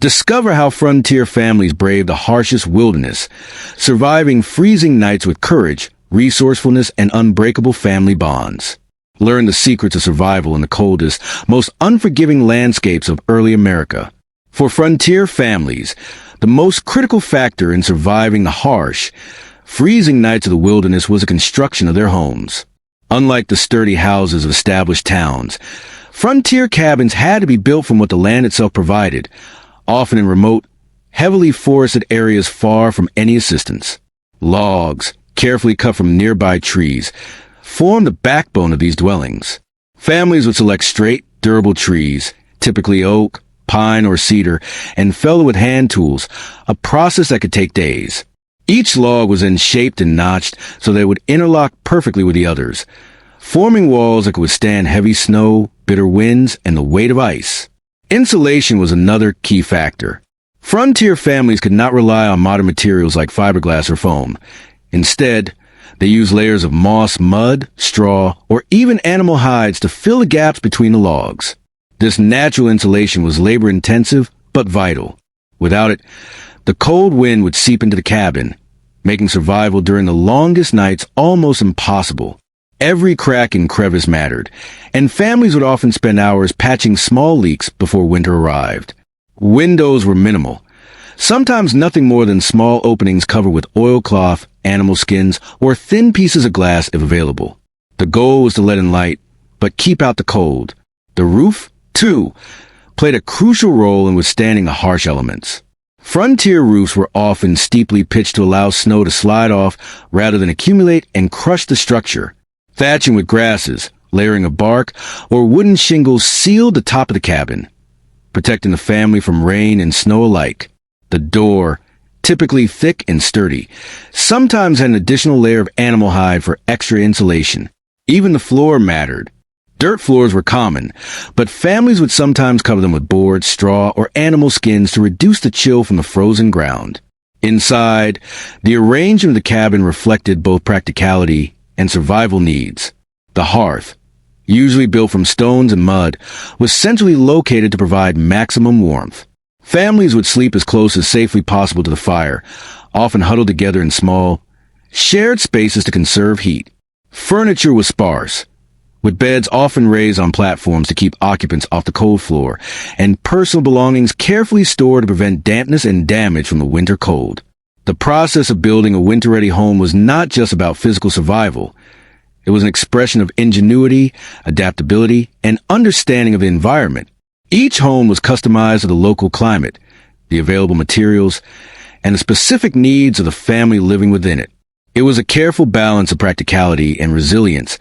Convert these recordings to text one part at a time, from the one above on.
Discover how frontier families brave the harshest wilderness, surviving freezing nights with courage, resourcefulness, and unbreakable family bonds. Learn the secrets of survival in the coldest, most unforgiving landscapes of early America. For frontier families, the most critical factor in surviving the harsh, freezing nights of the wilderness was the construction of their homes. Unlike the sturdy houses of established towns, frontier cabins had to be built from what the land itself provided, often in remote, heavily forested areas far from any assistance. Logs, carefully cut from nearby trees, formed the backbone of these dwellings. Families would select straight, durable trees, typically oak, pine, or cedar, and fell it with hand tools, a process that could take days. Each log was then shaped and notched so they would interlock perfectly with the others, forming walls that could withstand heavy snow, bitter winds, and the weight of ice. Insulation was another key factor. Frontier families could not rely on modern materials like fiberglass or foam. Instead, they used layers of moss, mud, straw, or even animal hides to fill the gaps between the logs. This natural insulation was labor-intensive but vital. Without it, the cold wind would seep into the cabin, making survival during the longest nights almost impossible. Every crack and crevice mattered, and families would often spend hours patching small leaks before winter arrived. Windows were minimal, sometimes nothing more than small openings covered with oilcloth, animal skins, or thin pieces of glass if available. The goal was to let in light, but keep out the cold. The roof, too, played a crucial role in withstanding the harsh elements. Frontier roofs were often steeply pitched to allow snow to slide off rather than accumulate and crush the structure. Thatching with grasses, layering of bark, or wooden shingles sealed the top of the cabin, protecting the family from rain and snow alike. The door, typically thick and sturdy, sometimes had an additional layer of animal hide for extra insulation. Even the floor mattered. Dirt floors were common, but families would sometimes cover them with boards, straw, or animal skins to reduce the chill from the frozen ground. Inside, the arrangement of the cabin reflected both practicality and survival needs. The hearth, usually built from stones and mud, was centrally located to provide maximum warmth. Families would sleep as close as safely possible to the fire, often huddled together in small, shared spaces to conserve heat. Furniture was sparse, with beds often raised on platforms to keep occupants off the cold floor, and personal belongings carefully stored to prevent dampness and damage from the winter cold. The process of building a winter-ready home was not just about physical survival. It was an expression of ingenuity, adaptability, and understanding of the environment. Each home was customized to the local climate, the available materials, and the specific needs of the family living within it. It was a careful balance of practicality and resilience,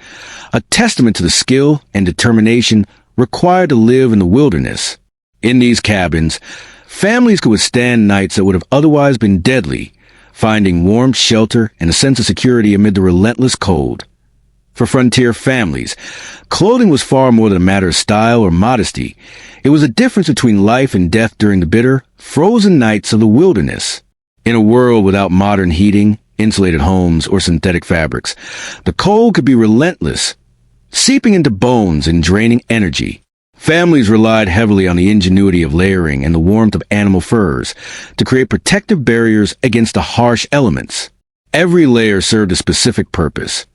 a testament to the skill and determination required to live in the wilderness. In these cabins, families could withstand nights that would have otherwise been deadly, finding warmth, shelter, and a sense of security amid the relentless cold. For frontier families, clothing was far more than a matter of style or modesty. It was a difference between life and death during the bitter, frozen nights of the wilderness. In a world without modern heating, insulated homes, or synthetic fabrics, the cold could be relentless, seeping into bones and draining energy. Families relied heavily on the ingenuity of layering and the warmth of animal furs to create protective barriers against the harsh elements. Every layer served a specific purpose,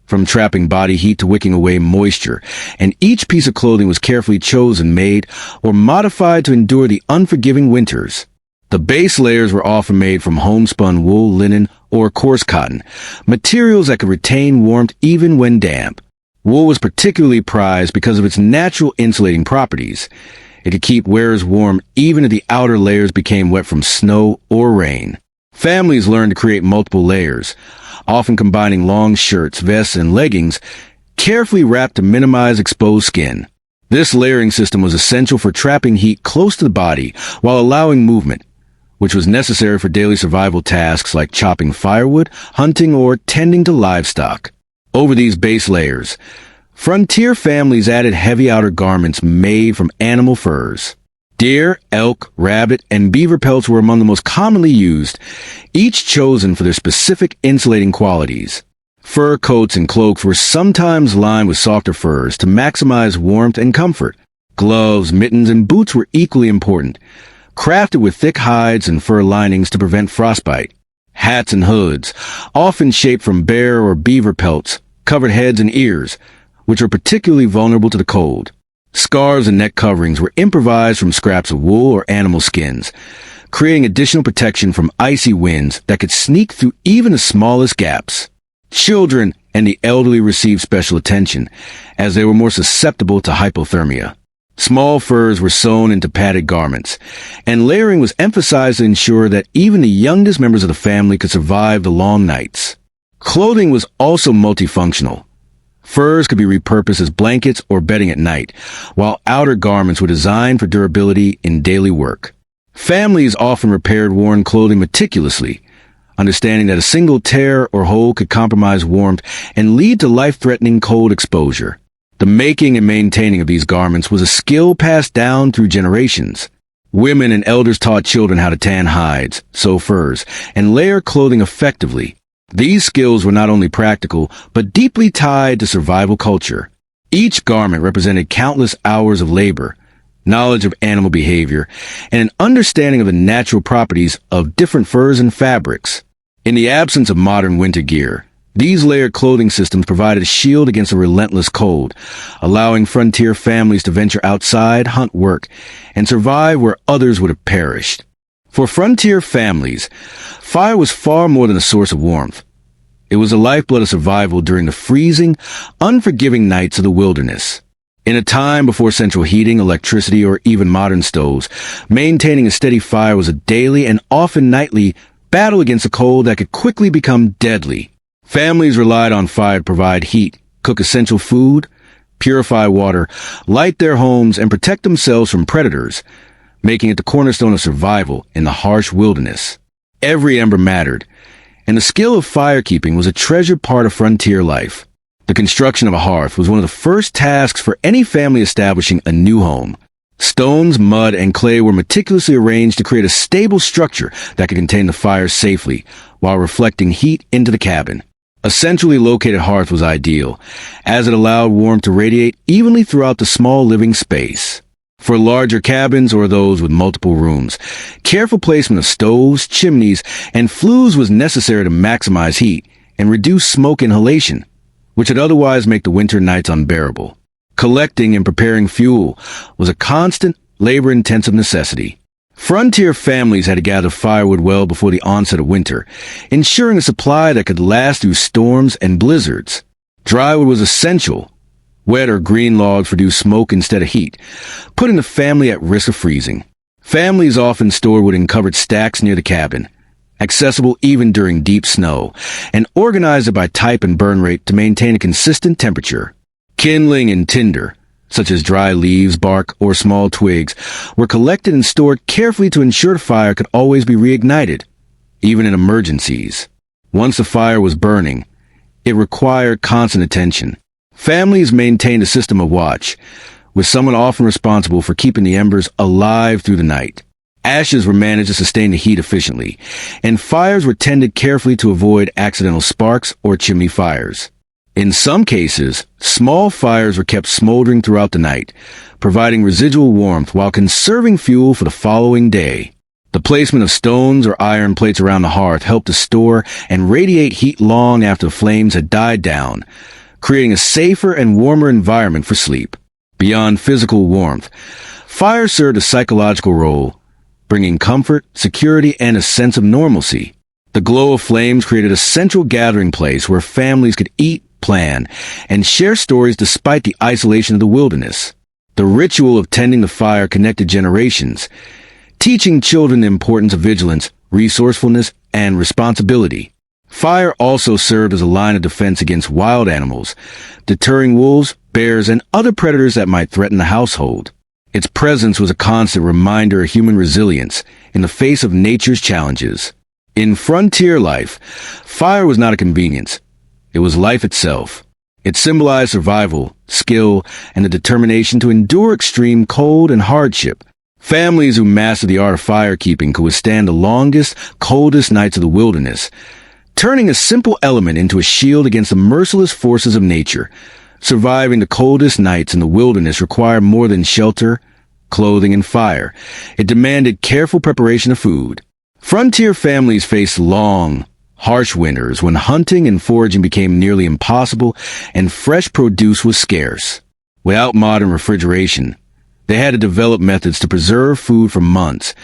from trapping body heat to wicking away moisture, and each piece of clothing was carefully chosen, made, or modified to endure the unforgiving winters. The base layers were often made from homespun wool, linen, or coarse cotton, materials that could retain warmth even when damp. Wool was particularly prized because of its natural insulating properties. It could keep wearers warm even if the outer layers became wet from snow or rain. Families learned to create multiple layers, often combining long shirts, vests, and leggings, carefully wrapped to minimize exposed skin. This layering system was essential for trapping heat close to the body while allowing movement, which was necessary for daily survival tasks like chopping firewood, hunting, or tending to livestock. Over these base layers, frontier families added heavy outer garments made from animal furs. Deer, elk, rabbit, and beaver pelts were among the most commonly used, each chosen for their specific insulating qualities. Fur coats and cloaks were sometimes lined with softer furs to maximize warmth and comfort. Gloves, mittens, and boots were equally important, crafted with thick hides and fur linings to prevent frostbite. Hats and hoods, often shaped from bear or beaver pelts, covered heads and ears, which were particularly vulnerable to the cold. Scarves and neck coverings were improvised from scraps of wool or animal skins, creating additional protection from icy winds that could sneak through even the smallest gaps. Children and the elderly received special attention, as they were more susceptible to hypothermia. Small furs were sewn into padded garments, and layering was emphasized to ensure that even the youngest members of the family could survive the long nights. Clothing was also multifunctional. Furs could be repurposed as blankets or bedding at night, while outer garments were designed for durability in daily work. Families often repaired worn clothing meticulously, understanding that a single tear or hole could compromise warmth and lead to life-threatening cold exposure. The making and maintaining of these garments was a skill passed down through generations. Women and elders taught children how to tan hides, sew furs, and layer clothing effectively. These skills were not only practical, but deeply tied to survival culture. Each garment represented countless hours of labor, knowledge of animal behavior, and an understanding of the natural properties of different furs and fabrics. In the absence of modern winter gear, these layered clothing systems provided a shield against a relentless cold, allowing frontier families to venture outside, hunt, work, and survive where others would have perished. For frontier families, fire was far more than a source of warmth. It was the lifeblood of survival during the freezing, unforgiving nights of the wilderness. In a time before central heating, electricity, or even modern stoves, maintaining a steady fire was a daily and often nightly battle against a cold that could quickly become deadly. Families relied on fire to provide heat, cook essential food, purify water, light their homes, and protect themselves from predators, making it the cornerstone of survival in the harsh wilderness. Every ember mattered, and the skill of firekeeping was a treasured part of frontier life. The construction of a hearth was one of the first tasks for any family establishing a new home. Stones, mud, and clay were meticulously arranged to create a stable structure that could contain the fire safely, while reflecting heat into the cabin. A centrally located hearth was ideal, as it allowed warmth to radiate evenly throughout the small living space. For larger cabins or those with multiple rooms, careful placement of stoves, chimneys, and flues was necessary to maximize heat and reduce smoke inhalation, which would otherwise make the winter nights unbearable. Collecting and preparing fuel was a constant, labor-intensive necessity. Frontier families had to gather firewood well before the onset of winter, ensuring a supply that could last through storms and blizzards. Drywood was essential. Wet or green logs produced smoke instead of heat, putting the family at risk of freezing. Families often stored wood in covered stacks near the cabin, accessible even during deep snow, and organized it by type and burn rate to maintain a consistent temperature. Kindling and tinder, such as dry leaves, bark, or small twigs, were collected and stored carefully to ensure the fire could always be reignited, even in emergencies. Once the fire was burning, it required constant attention. Families maintained a system of watch, with someone often responsible for keeping the embers alive through the night. Ashes were managed to sustain the heat efficiently, and fires were tended carefully to avoid accidental sparks or chimney fires. In some cases, small fires were kept smoldering throughout the night, providing residual warmth while conserving fuel for the following day. The placement of stones or iron plates around the hearth helped to store and radiate heat long after the flames had died down, creating a safer and warmer environment for sleep. Beyond physical warmth, fire served a psychological role, bringing comfort, security, and a sense of normalcy. The glow of flames created a central gathering place where families could eat, plan, and share stories despite the isolation of the wilderness. The ritual of tending the fire connected generations, teaching children the importance of vigilance, resourcefulness, and responsibility. Fire also served as a line of defense against wild animals, deterring wolves, bears, and other predators that might threaten the household. Its presence was a constant reminder of human resilience in the face of nature's challenges. In frontier life, fire was not a convenience. It was life itself. It symbolized survival, skill, and the determination to endure extreme cold and hardship. Families who mastered the art of firekeeping could withstand the longest, coldest nights of the wilderness, turning a simple element into a shield against the merciless forces of nature. Surviving the coldest nights in the wilderness required more than shelter. clothing, and fire. It demanded careful preparation of food. Frontier families faced long, harsh winters when hunting and foraging became nearly impossible and fresh produce was scarce. Without modern refrigeration, they had to develop methods to preserve food for months,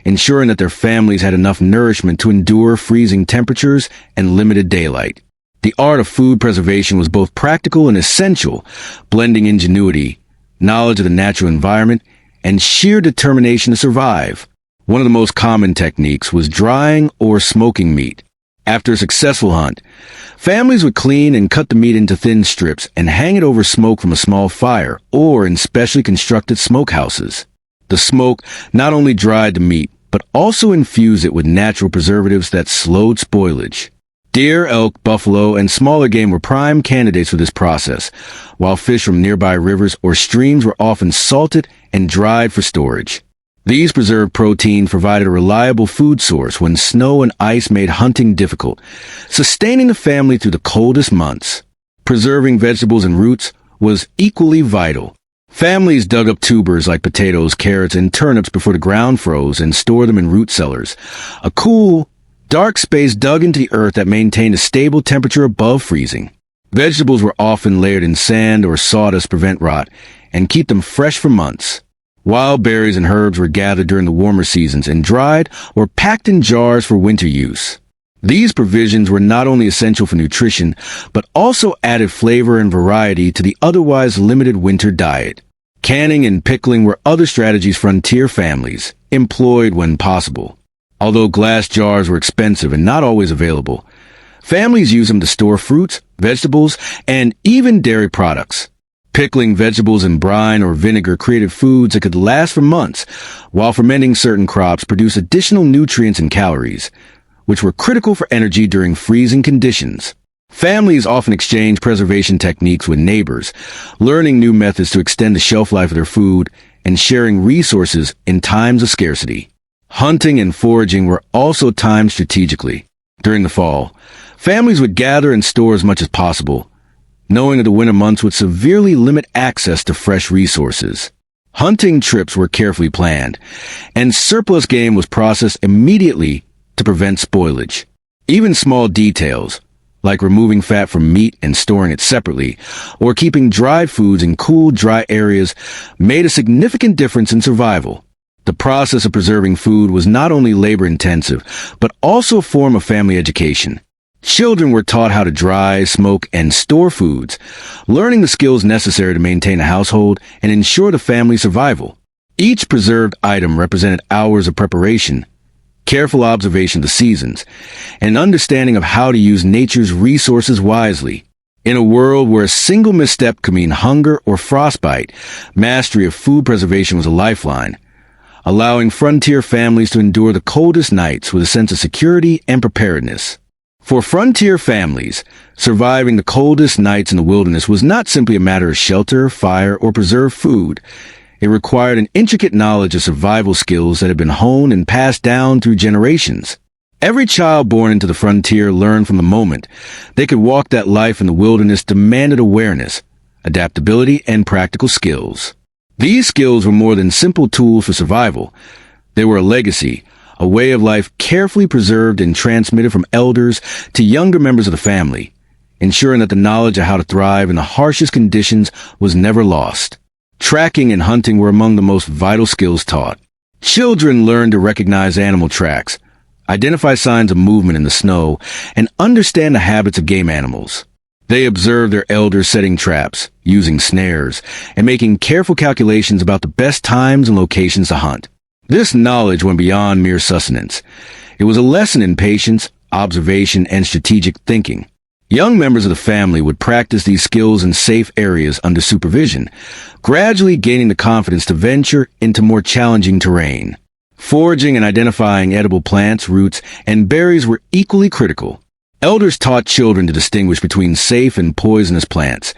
ensuring that their families had enough nourishment to endure freezing temperatures and limited daylight. The art of food preservation was both practical and essential, blending ingenuity, knowledge of the natural environment, and sheer determination to survive. One of the most common techniques was drying or smoking meat. After a successful hunt, families would clean and cut the meat into thin strips and hang it over smoke from a small fire or in specially constructed smokehouses. The smoke not only dried the meat, but also infused it with natural preservatives that slowed spoilage. Deer, elk, buffalo, and smaller game were prime candidates for this process, while fish from nearby rivers or streams were often salted and dried for storage. These preserved protein provided a reliable food source when snow and ice made hunting difficult, sustaining the family through the coldest months. Preserving vegetables and roots was equally vital. Families dug up tubers like potatoes, carrots, and turnips before the ground froze and stored them in root cellars, a cool, dark space dug into the earth that maintained a stable temperature above freezing. Vegetables were often layered in sand or sawdust to prevent rot and keep them fresh for months. Wild berries and herbs were gathered during the warmer seasons and dried or packed in jars for winter use. These provisions were not only essential for nutrition, but also added flavor and variety to the otherwise limited winter diet. Canning and pickling were other strategies frontier families employed when possible. Although glass jars were expensive and not always available, families used them to store fruits, vegetables, and even dairy products. Pickling vegetables in brine or vinegar created foods that could last for months, while fermenting certain crops produced additional nutrients and calories, which were critical for energy during freezing conditions. Families often exchanged preservation techniques with neighbors, learning new methods to extend the shelf life of their food and sharing resources in times of scarcity. Hunting and foraging were also timed strategically. During the fall, families would gather and store as much as possible, knowing that the winter months would severely limit access to fresh resources. Hunting trips were carefully planned, and surplus game was processed immediately to prevent spoilage. Even small details, like removing fat from meat and storing it separately, or keeping dried foods in cool, dry areas, made a significant difference in survival. The process of preserving food was not only labor-intensive, but also a form of family education. Children were taught how to dry, smoke, and store foods, learning the skills necessary to maintain a household and ensure the family's survival. Each preserved item represented hours of preparation, careful observation of the seasons, and an understanding of how to use nature's resources wisely. In a world where a single misstep could mean hunger or frostbite, mastery of food preservation was a lifeline, allowing frontier families to endure the coldest nights with a sense of security and preparedness. For frontier families, surviving the coldest nights in the wilderness was not simply a matter of shelter, fire, or preserved food. It required an intricate knowledge of survival skills that had been honed and passed down through generations. Every child born into the frontier learned from the moment they could walk that life in the wilderness demanded awareness, adaptability, and practical skills. These skills were more than simple tools for survival. They were a legacy, a way of life carefully preserved and transmitted from elders to younger members of the family, ensuring that the knowledge of how to thrive in the harshest conditions was never lost. Tracking and hunting were among the most vital skills taught. Children learned to recognize animal tracks, identify signs of movement in the snow, and understand the habits of game animals. They observed their elders setting traps, using snares, and making careful calculations about the best times and locations to hunt. This knowledge went beyond mere sustenance. It was a lesson in patience, observation, and strategic thinking. Young members of the family would practice these skills in safe areas under supervision, gradually gaining the confidence to venture into more challenging terrain. Foraging and identifying edible plants, roots, and berries were equally critical. Elders taught children to distinguish between safe and poisonous plants,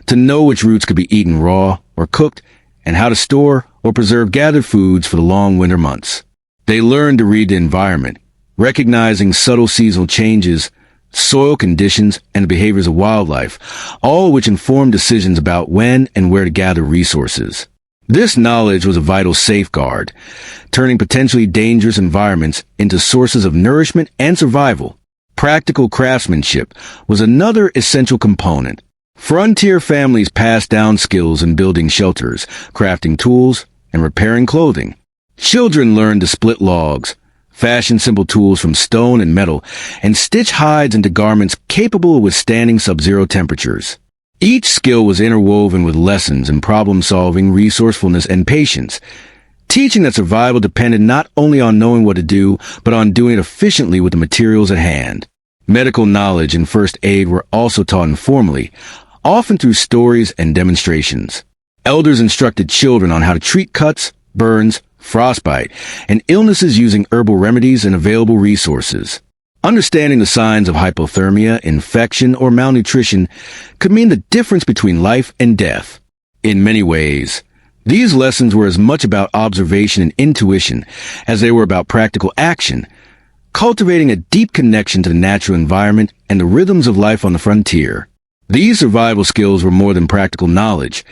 to know which roots could be eaten raw or cooked, and how to store or preserve gathered foods for the long winter months. They learned to read the environment, recognizing subtle seasonal changes, soil conditions, and the behaviors of wildlife, all which informed decisions about when and where to gather resources. This knowledge was a vital safeguard, turning potentially dangerous environments into sources of nourishment and survival. Practical craftsmanship was another essential component. Frontier families passed down skills in building shelters, crafting tools, and repairing clothing. Children learned to split logs, fashion simple tools from stone and metal, and stitch hides into garments capable of withstanding sub-zero temperatures. Each skill was interwoven with lessons in problem-solving, resourcefulness, and patience, teaching that survival depended not only on knowing what to do, but on doing it efficiently with the materials at hand. Medical knowledge and first aid were also taught informally, often through stories and demonstrations. Elders instructed children on how to treat cuts, burns, frostbite, and illnesses using herbal remedies and available resources. Understanding the signs of hypothermia, infection, or malnutrition could mean the difference between life and death. In many ways, these lessons were as much about observation and intuition as they were about practical action, cultivating a deep connection to the natural environment and the rhythms of life on the frontier. These survival skills were more than practical knowledge.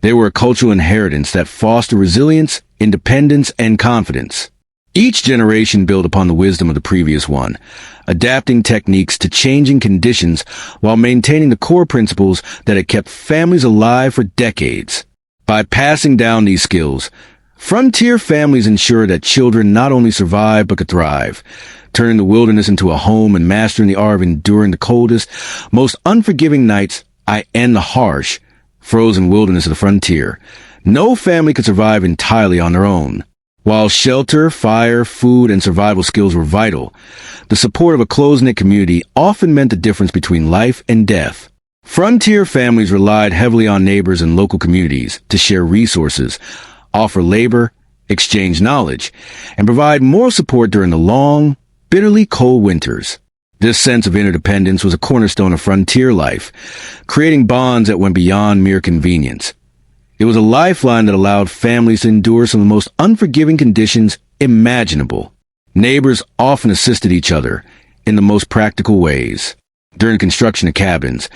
They were a cultural inheritance that fostered resilience, independence, and confidence. Each generation built upon the wisdom of the previous one, adapting techniques to changing conditions while maintaining the core principles that had kept families alive for decades. By passing down these skills, frontier families ensured that children not only survived but could thrive, turning the wilderness into a home and mastering the art of enduring the coldest, most unforgiving nights and the harsh, frozen wilderness of the frontier. No family could survive entirely on their own. While shelter, fire, food, and survival skills were vital, the support of a close-knit community often meant the difference between life and death. Frontier families relied heavily on neighbors and local communities to share resources, offer labor, exchange knowledge, and provide moral support during the long, bitterly cold winters. This sense of interdependence was a cornerstone of frontier life, creating bonds that went beyond mere convenience. It was a lifeline that allowed families to endure some of the most unforgiving conditions imaginable. Neighbors often assisted each other in the most practical ways. During construction of cabins,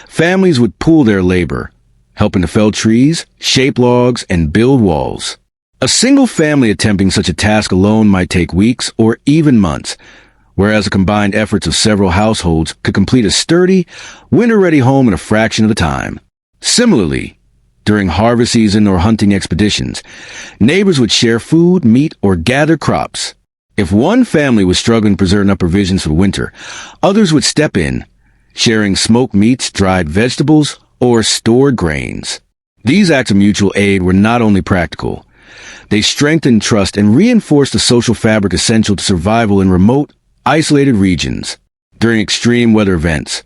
families would pool their labor, helping to fell trees, shape logs, and build walls. A single family attempting such a task alone might take weeks or even months, whereas the combined efforts of several households could complete a sturdy, winter-ready home in a fraction of the time. Similarly, during harvest season or hunting expeditions, neighbors would share food, meat, or gather crops. If one family was struggling to preserve enough provisions for the winter, others would step in, sharing smoked meats, dried vegetables, or stored grains. These acts of mutual aid were not only practical, they strengthened trust and reinforced the social fabric essential to survival in remote, isolated regions. During extreme weather events,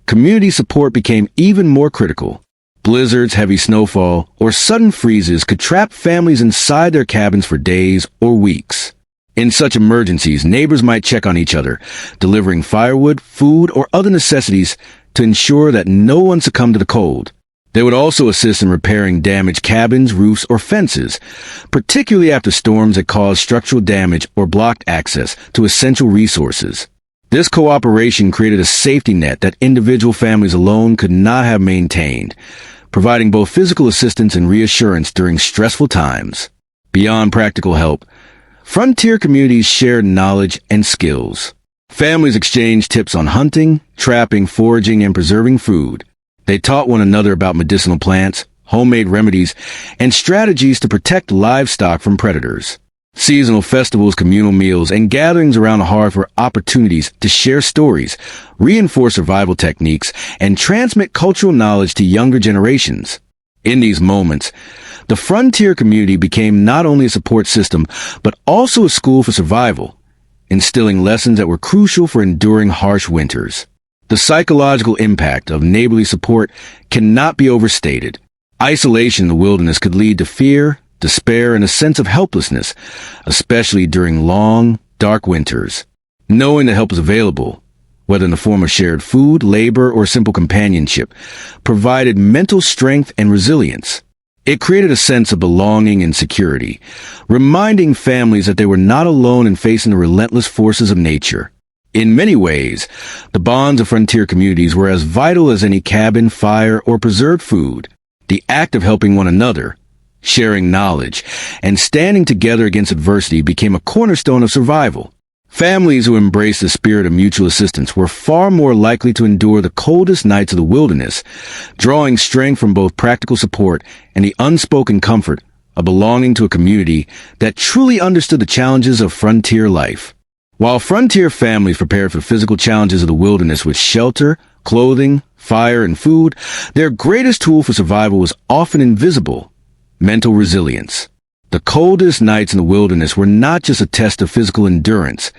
community support became even more critical. Blizzards, heavy snowfall, or sudden freezes could trap families inside their cabins for days or weeks. In such emergencies, neighbors might check on each other, delivering firewood, food, or other necessities to ensure that no one succumbed to the cold. They would also assist in repairing damaged cabins, roofs, or fences, particularly after storms that caused structural damage or blocked access to essential resources. This cooperation created a safety net that individual families alone could not have maintained, providing both physical assistance and reassurance during stressful times. Beyond practical help, frontier communities shared knowledge and skills. Families exchanged tips on hunting, trapping, foraging, and preserving food. They taught one another about medicinal plants, homemade remedies, and strategies to protect livestock from predators. Seasonal festivals, communal meals, and gatherings around the hearth were opportunities to share stories, reinforce survival techniques, and transmit cultural knowledge to younger generations. In these moments, the frontier community became not only a support system, but also a school for survival, instilling lessons that were crucial for enduring harsh winters. The psychological impact of neighborly support cannot be overstated. Isolation in the wilderness could lead to fear, despair, and a sense of helplessness, especially during long, dark winters. Knowing that help is available, whether in the form of shared food, labor, or simple companionship, provided mental strength and resilience. It created a sense of belonging and security, reminding families that they were not alone in facing the relentless forces of nature. In many ways, the bonds of frontier communities were as vital as any cabin, fire, or preserved food. The act of helping one another, Sharing knowledge and standing together against adversity became a cornerstone of survival. Families who embraced the spirit of mutual assistance were far more likely to endure the coldest nights of the wilderness, drawing strength from both practical support and the unspoken comfort of belonging to a community that truly understood the challenges of frontier life. While frontier families prepared for physical challenges of the wilderness with shelter, clothing, fire, and food, their greatest tool for survival was often invisible: mental resilience. The coldest nights in the wilderness were not just a test of physical endurance.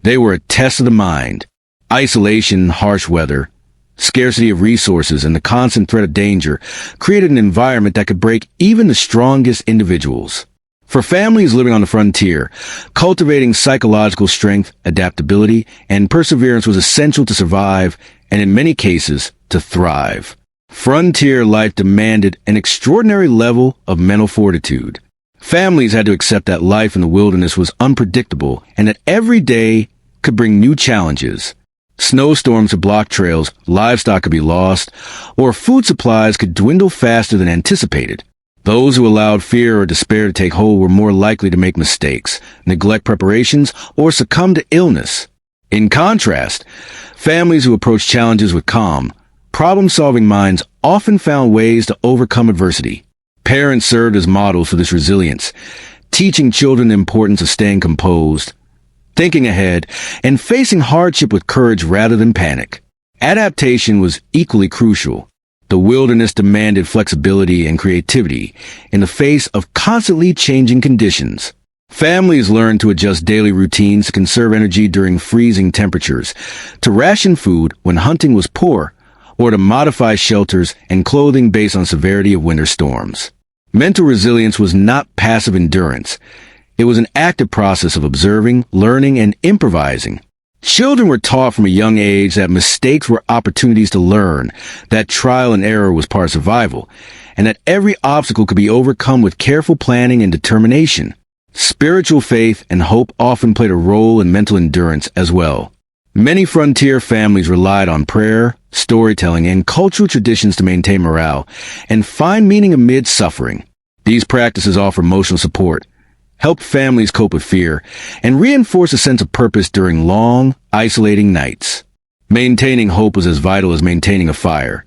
They were a test of the mind. Isolation, harsh weather, scarcity of resources, and the constant threat of danger created an environment that could break even the strongest individuals. For families living on the frontier, cultivating psychological strength, adaptability, and perseverance was essential to survive, and in many cases, to thrive. Frontier life demanded an extraordinary level of mental fortitude. Families had to accept that life in the wilderness was unpredictable and that every day could bring new challenges. Snowstorms could block trails, livestock could be lost, or food supplies could dwindle faster than anticipated. Those who allowed fear or despair to take hold were more likely to make mistakes, neglect preparations, or succumb to illness. In contrast, families who approached challenges with calm, problem-solving minds often found ways to overcome adversity. Parents served as models for this resilience, teaching children the importance of staying composed, thinking ahead, and facing hardship with courage rather than panic. Adaptation was equally crucial. The wilderness demanded flexibility and creativity in the face of constantly changing conditions. Families learned to adjust daily routines to conserve energy during freezing temperatures, to ration food when hunting was poor, or to modify shelters and clothing based on severity of winter storms. Mental resilience was not passive endurance. It was an active process of observing, learning, and improvising. Children were taught from a young age that mistakes were opportunities to learn, that trial and error was part of survival, and that every obstacle could be overcome with careful planning and determination. Spiritual faith and hope often played a role in mental endurance as well. Many frontier families relied on prayer, storytelling, and cultural traditions to maintain morale and find meaning amid suffering. These practices offer emotional support, help families cope with fear, and reinforce a sense of purpose during long, isolating nights. Maintaining hope was as vital as maintaining a fire.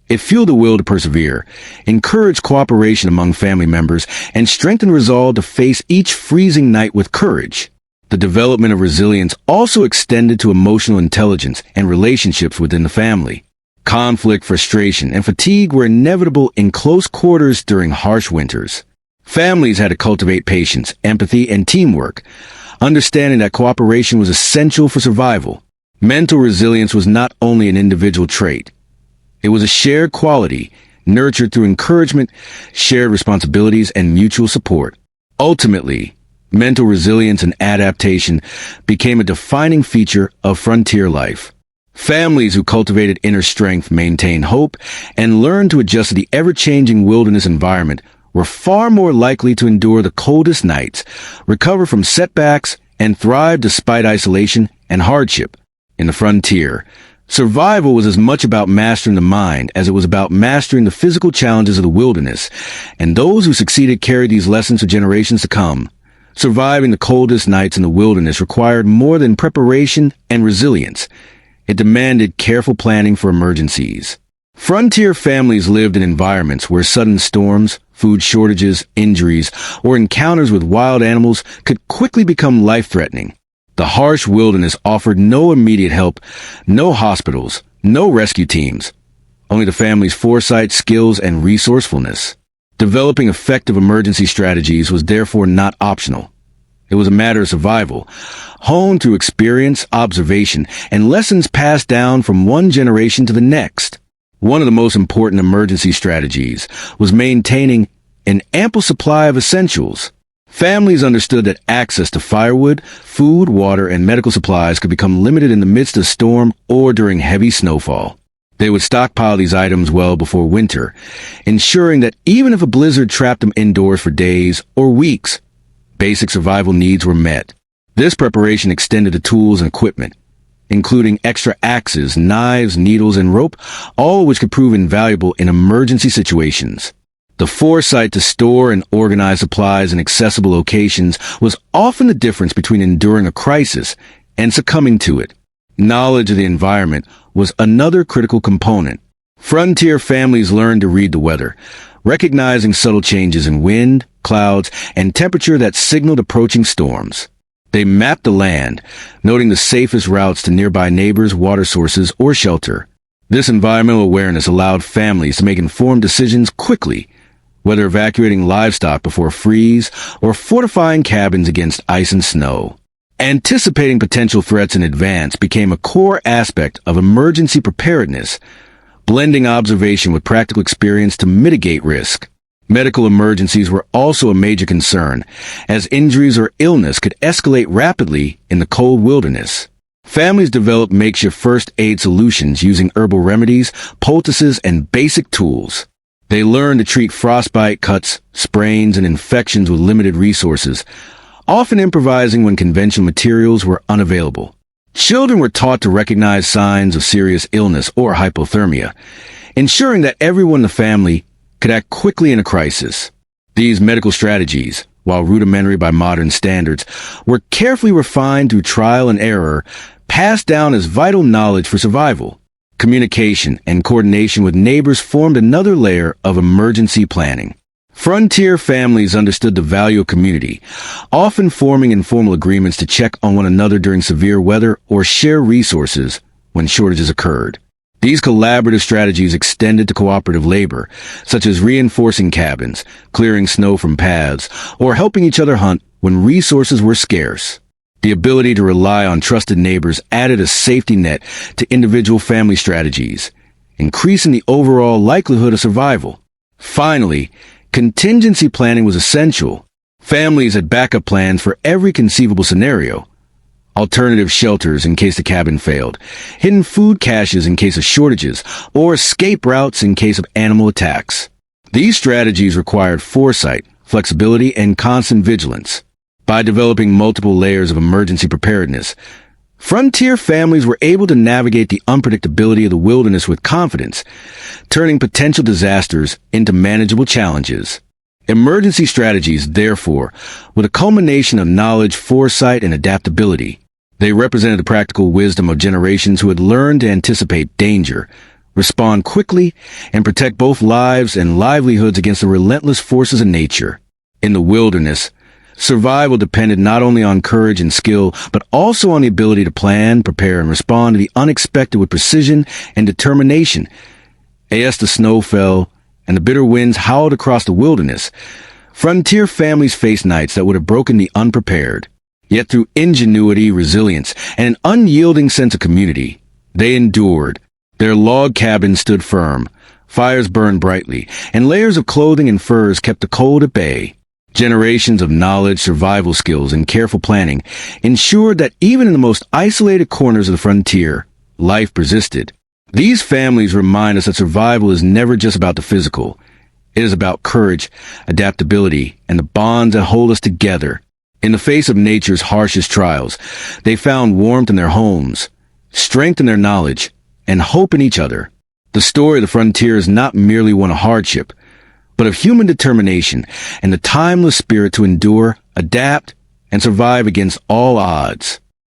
It fueled the will to persevere, encouraged cooperation among family members, and strengthened resolve to face each freezing night with courage. The development of resilience also extended to emotional intelligence and relationships within the family. Conflict, frustration, and fatigue were inevitable in close quarters during harsh winters. Families had to cultivate patience, empathy, and teamwork, understanding that cooperation was essential for survival. Mental resilience was not only an individual trait. It was a shared quality, nurtured through encouragement, shared responsibilities, and mutual support. Ultimately, mental resilience and adaptation became a defining feature of frontier life. Families who cultivated inner strength, maintained hope, and learned to adjust to the ever-changing wilderness environment were far more likely to endure the coldest nights, recover from setbacks, and thrive despite isolation and hardship. In the frontier, survival was as much about mastering the mind as it was about mastering the physical challenges of the wilderness, and those who succeeded carried these lessons for generations to come. Surviving the coldest nights in the wilderness required more than preparation and resilience. It demanded careful planning for emergencies. Frontier families lived in environments where sudden storms, food shortages, injuries, or encounters with wild animals could quickly become life-threatening. The harsh wilderness offered no immediate help, no hospitals, no rescue teams, only the family's foresight, skills, and resourcefulness. Developing effective emergency strategies was therefore not optional. It was a matter of survival, honed through experience, observation, and lessons passed down from one generation to the next. One of the most important emergency strategies was maintaining an ample supply of essentials. Families understood that access to firewood, food, water, and medical supplies could become limited in the midst of storm or during heavy snowfall. They would stockpile these items well before winter, ensuring that even if a blizzard trapped them indoors for days or weeks, basic survival needs were met. This preparation extended to tools and equipment, including extra axes, knives, needles, and rope, all of which could prove invaluable in emergency situations. The foresight to store and organize supplies in accessible locations was often the difference between enduring a crisis and succumbing to it. Knowledge of the environment was another critical component. Frontier families learned to read the weather, recognizing subtle changes in wind, clouds, and temperature that signaled approaching storms. They mapped the land, noting the safest routes to nearby neighbors, water sources, or shelter. This environmental awareness allowed families to make informed decisions quickly, whether evacuating livestock before a freeze or fortifying cabins against ice and snow. Anticipating potential threats in advance became a core aspect of emergency preparedness, blending observation with practical experience to mitigate risk. Medical emergencies were also a major concern, as injuries or illness could escalate rapidly in the cold wilderness. Families developed makeshift first aid solutions using herbal remedies, poultices, and basic tools. They learned to treat frostbite, cuts, sprains, and infections with limited resources, often improvising when conventional materials were unavailable. Children were taught to recognize signs of serious illness or hypothermia, ensuring that everyone in the family could act quickly in a crisis. These medical strategies, while rudimentary by modern standards, were carefully refined through trial and error, passed down as vital knowledge for survival. Communication and coordination with neighbors formed another layer of emergency planning. Frontier families understood the value of community, often forming informal agreements to check on one another during severe weather or share resources when shortages occurred. These collaborative strategies extended to cooperative labor, such as reinforcing cabins, clearing snow from paths, or helping each other hunt when resources were scarce. The ability to rely on trusted neighbors added a safety net to individual family strategies, increasing the overall likelihood of survival. Finally, contingency planning was essential. Families had backup plans for every conceivable scenario. Alternative shelters in case the cabin failed, hidden food caches in case of shortages, or escape routes in case of animal attacks. These strategies required foresight, flexibility, and constant vigilance. By developing multiple layers of emergency preparedness, frontier families were able to navigate the unpredictability of the wilderness with confidence, turning potential disasters into manageable challenges. Emergency strategies, therefore, were the culmination of knowledge, foresight, and adaptability. They represented the practical wisdom of generations who had learned to anticipate danger, respond quickly, and protect both lives and livelihoods against the relentless forces of nature. In the wilderness, survival depended not only on courage and skill, but also on the ability to plan, prepare, and respond to the unexpected with precision and determination. As the snow fell and the bitter winds howled across the wilderness, frontier families faced nights that would have broken the unprepared. Yet through ingenuity, resilience, and an unyielding sense of community, they endured. Their log cabins stood firm, fires burned brightly, and layers of clothing and furs kept the cold at bay. Generations of knowledge, survival skills, and careful planning ensured that even in the most isolated corners of the frontier, life persisted. These families remind us that survival is never just about the physical. It is about courage, adaptability, and the bonds that hold us together. In the face of nature's harshest trials, they found warmth in their homes, strength in their knowledge, and hope in each other. The story of the frontier is not merely one of hardship, but of human determination and the timeless spirit to endure, adapt, and survive against all odds.